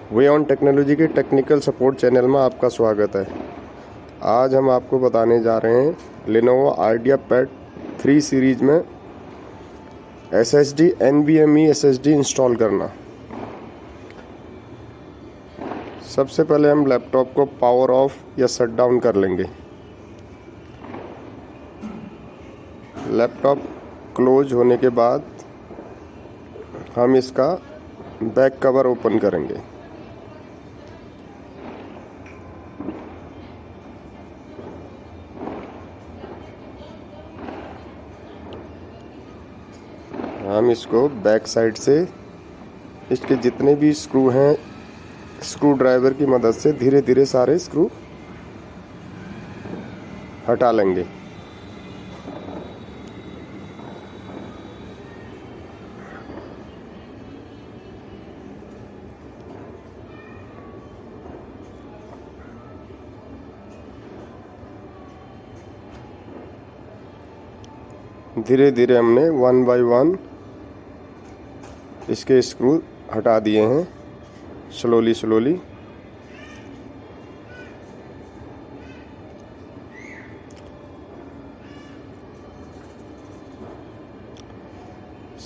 Way on technology के technical support channel में आपका स्वागत है। आज हम आपको बताने जा रहे हैं लेनोवो आइडियापैड 3 सीरीज में SSD NVMe SSD इंस्टॉल करना। सबसे पहले हम लैपटॉप को पावर ऑफ या शट डाउन कर लेंगे। लैपटॉप क्लोज होने के बाद हम इसका बैक कवर ओपन करेंगे। हम इसको बैक साइड से इसके जितने भी स्क्रू हैं स्क्रू ड्राइवर की मदद से धीरे धीरे सारे स्क्रू हटा लेंगे। धीरे धीरे हमने 1 बाय 1 इसके स्क्रू हटा दिए हैं, स्लोली।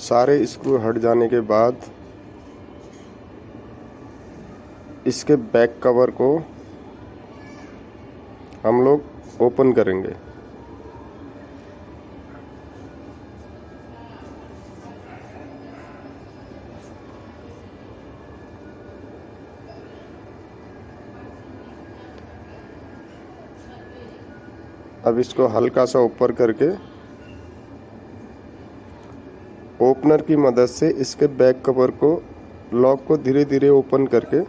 सारे स्क्रू हट जाने के बाद इसके बैक कवर को हम लोग ओपन करेंगे। अब इसको हल्का सा ऊपर करके ओपनर की मदद से इसके बैक कवर को लॉक को धीरे धीरे ओपन करके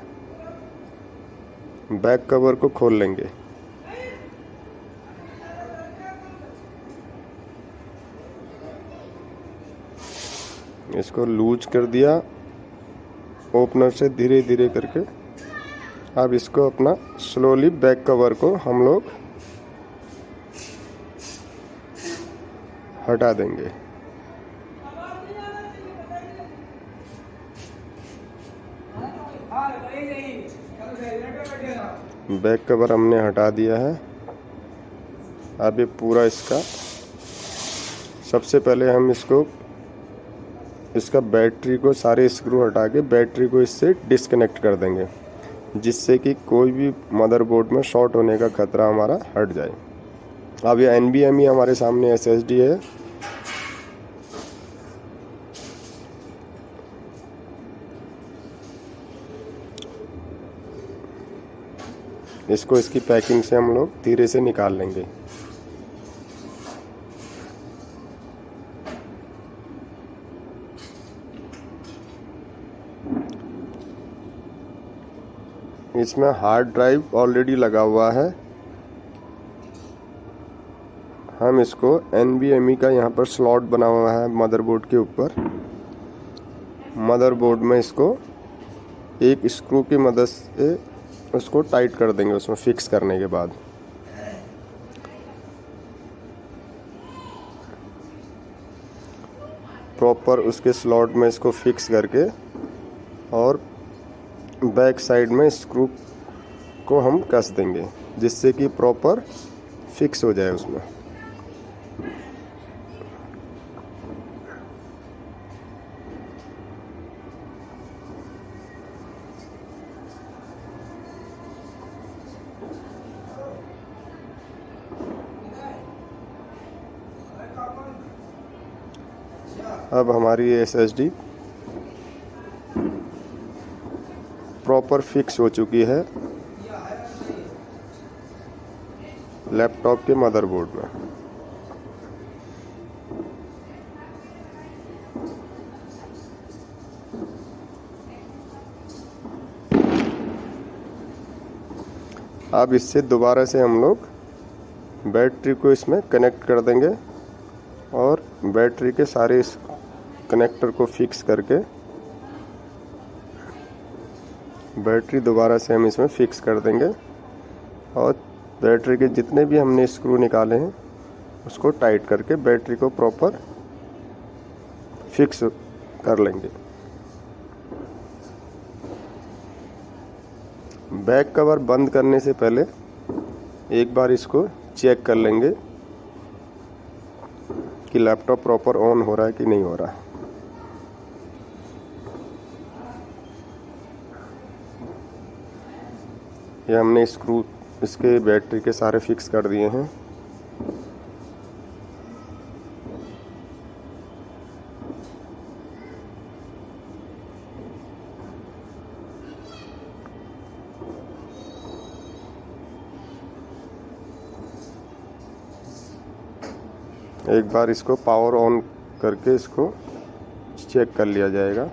बैक कवर को खोल लेंगे। इसको लूज कर दिया ओपनर से धीरे धीरे करके। अब इसको अपना स्लोली बैक कवर को हम लोग हटा देंगे। बैक कवर हमने हटा दिया है। अब ये पूरा इसका सबसे पहले हम इसका बैटरी को सारे स्क्रू हटा के बैटरी को इससे डिस्कनेक्ट कर देंगे, जिससे कि कोई भी मदरबोर्ड में शॉर्ट होने का खतरा हमारा हट जाए। अब ये NVMe हमारे सामने SSD है। इसको इसकी पैकिंग से हम लोग धीरे से निकाल लेंगे। इसमें हार्ड ड्राइव ऑलरेडी लगा हुआ है। हम इसको NVMe का यहाँ पर स्लॉट बना हुआ है मदरबोर्ड के ऊपर। मदरबोर्ड में इसको एक स्क्रू की मदद से उसको टाइट कर देंगे। उसमें फिक्स करने के बाद प्रॉपर उसके स्लॉट में इसको फिक्स करके और बैक साइड में स्क्रू को हम कस देंगे, जिससे कि प्रॉपर फिक्स हो जाए उसमें। अब हमारी SSD प्रॉपर फिक्स हो चुकी है लैपटॉप के मदरबोर्ड में। अब इससे दोबारा से हम लोग बैटरी को इसमें कनेक्ट कर देंगे और बैटरी के सारे कनेक्टर को फिक्स करके बैटरी दोबारा से हम इसमें फिक्स कर देंगे और बैटरी के जितने भी हमने स्क्रू निकाले हैं उसको टाइट करके बैटरी को प्रॉपर फिक्स कर लेंगे। बैक कवर बंद करने से पहले एक बार इसको चेक कर लेंगे कि लैपटॉप प्रॉपर ऑन हो रहा है कि नहीं हो रहा है। ये हमने स्क्रू इसके बैटरी के सारे फिक्स कर दिए हैं। एक बार इसको पावर ऑन करके इसको चेक कर लिया जाएगा।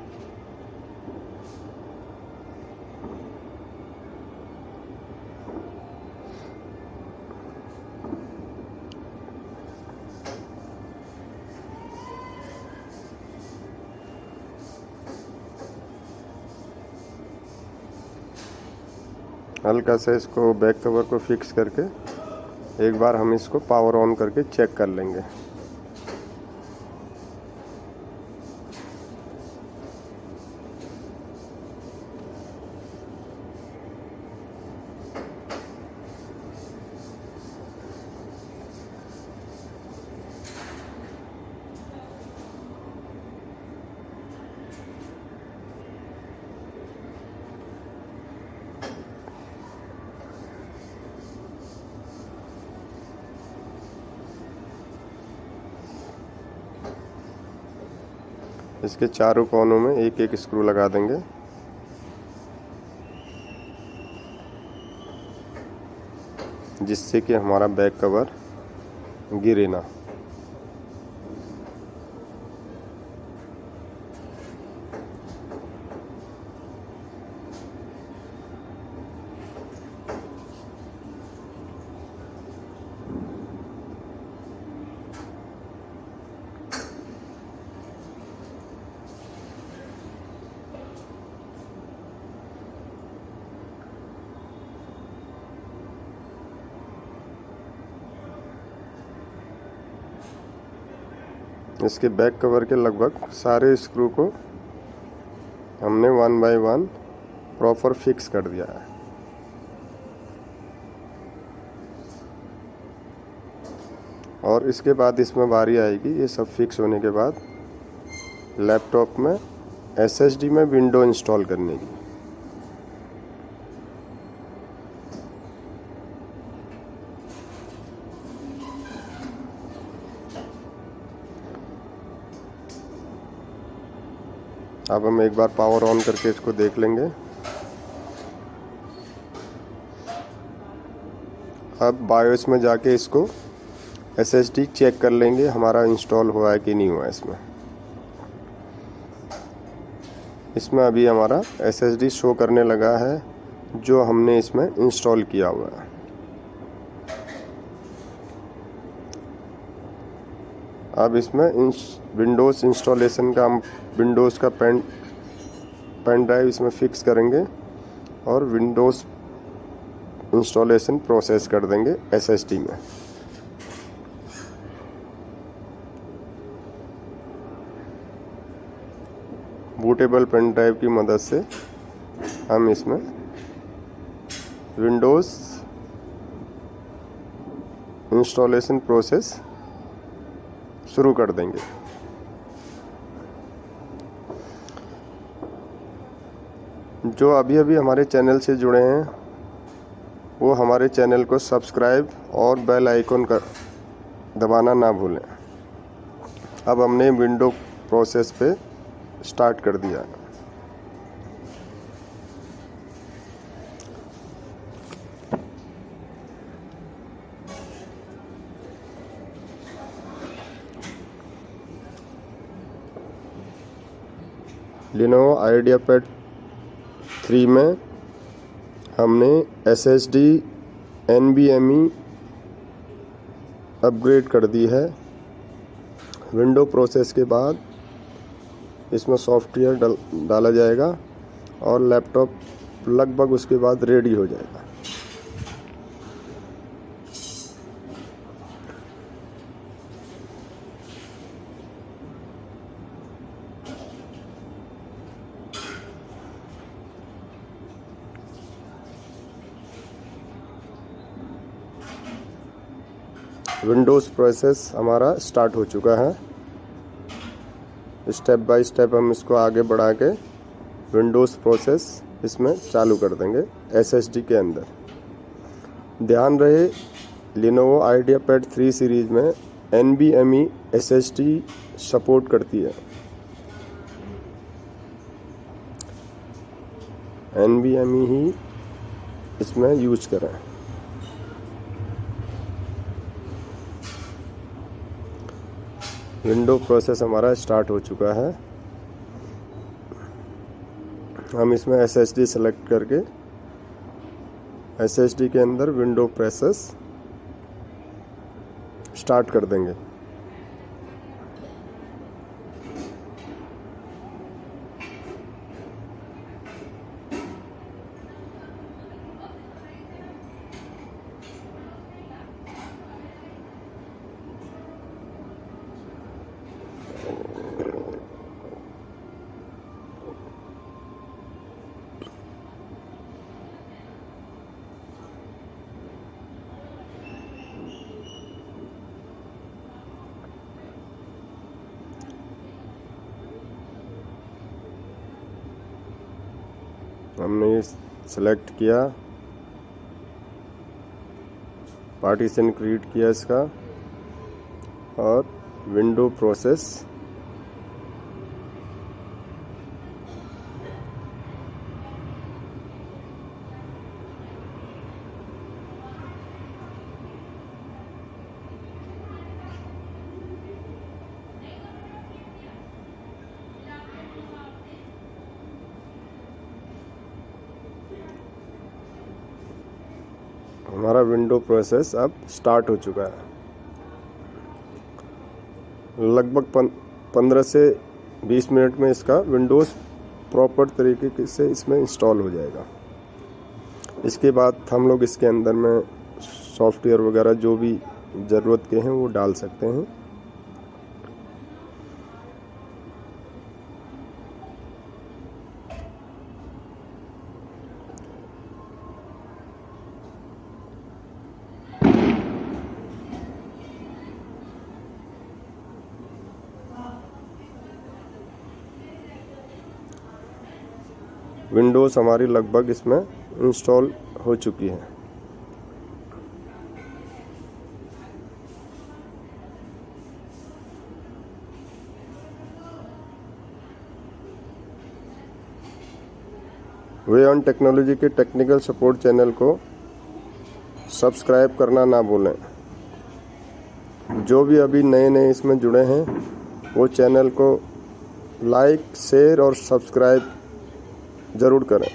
हल्का सा इसको बैक कवर को फिक्स करके एक बार हम इसको पावर ऑन करके चेक कर लेंगे। इसके चारों कोनों में एक एक स्क्रू लगा देंगे। जिससे कि हमारा बैक कवर गिरे ना। इसके बैक कवर के लगभग सारे स्क्रू को हमने 1 बाय 1 प्रॉपर फिक्स कर दिया है। और इसके बाद इसमें बारी आएगी ये सब फिक्स होने के बाद लैपटॉप में एसएसडी में विंडो इंस्टॉल करने की। अब हम एक बार पावर ऑन करके इसको देख लेंगे। अब बायोस में जाके इसको एसएसडी चेक कर लेंगे हमारा इंस्टॉल हुआ है कि नहीं हुआ है इसमें अभी हमारा एसएसडी शो करने लगा है जो हमने इसमें इंस्टॉल किया हुआ है। अब इसमें विंडोज़ इंस्टॉलेशन का हम विंडोज़ का पेन ड्राइव इसमें फिक्स करेंगे और विंडोज़ इंस्टॉलेशन प्रोसेस कर देंगे एसएसडी में। बूटेबल पेन ड्राइव की मदद से हम इसमें विंडोज़ इंस्टॉलेशन प्रोसेस शुरू कर देंगे। जो अभी अभी हमारे चैनल से जुड़े हैं वो हमारे चैनल को सब्सक्राइब और बेल आइकन का दबाना ना भूलें। अब हमने विंडो प्रोसेस पे स्टार्ट कर दिया। लिनोवो आइडियापैड 3 में हमने एसएसडी NVMe अपग्रेड कर दी है। विंडो प्रोसेस के बाद इसमें सॉफ्टवेयर डाला जाएगा और लैपटॉप लगभग उसके बाद रेडी हो जाएगा। विंडोज़ प्रोसेस हमारा स्टार्ट हो चुका है। स्टेप बाय स्टेप हम इसको आगे बढ़ा के विंडोज़ प्रोसेस इसमें चालू कर देंगे SSD के अंदर। ध्यान रहे Lenovo IdeaPad 3 सीरीज़ में NVMe SSD सपोर्ट करती है। NVMe ही इसमें यूज करें। विंडो प्रोसेस हमारा स्टार्ट हो चुका है। हम इसमें SSD सेलेक्ट करके SSD के अंदर विंडो प्रोसेस स्टार्ट कर देंगे। हमने ये सेलेक्ट किया, पार्टीशन क्रिएट किया इसका और विंडो प्रोसेस हमारा विंडो प्रोसेस अब स्टार्ट हो चुका है। लगभग 15 से 20 मिनट में इसका विंडोज़ प्रॉपर तरीके से इसमें इंस्टॉल हो जाएगा। इसके बाद हम लोग इसके अंदर में सॉफ्टवेयर वगैरह जो भी ज़रूरत के हैं वो डाल सकते हैं। विंडोज़ हमारी लगभग इसमें इंस्टॉल हो चुकी है। वे ऑन टेक्नोलॉजी के टेक्निकल सपोर्ट चैनल को सब्सक्राइब करना ना भूलें। जो भी अभी नए इसमें जुड़े हैं वो चैनल को लाइक, शेयर और सब्सक्राइब ज़रूर करें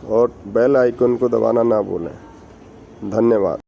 और बेल आइकन को दबाना ना भूलें। धन्यवाद।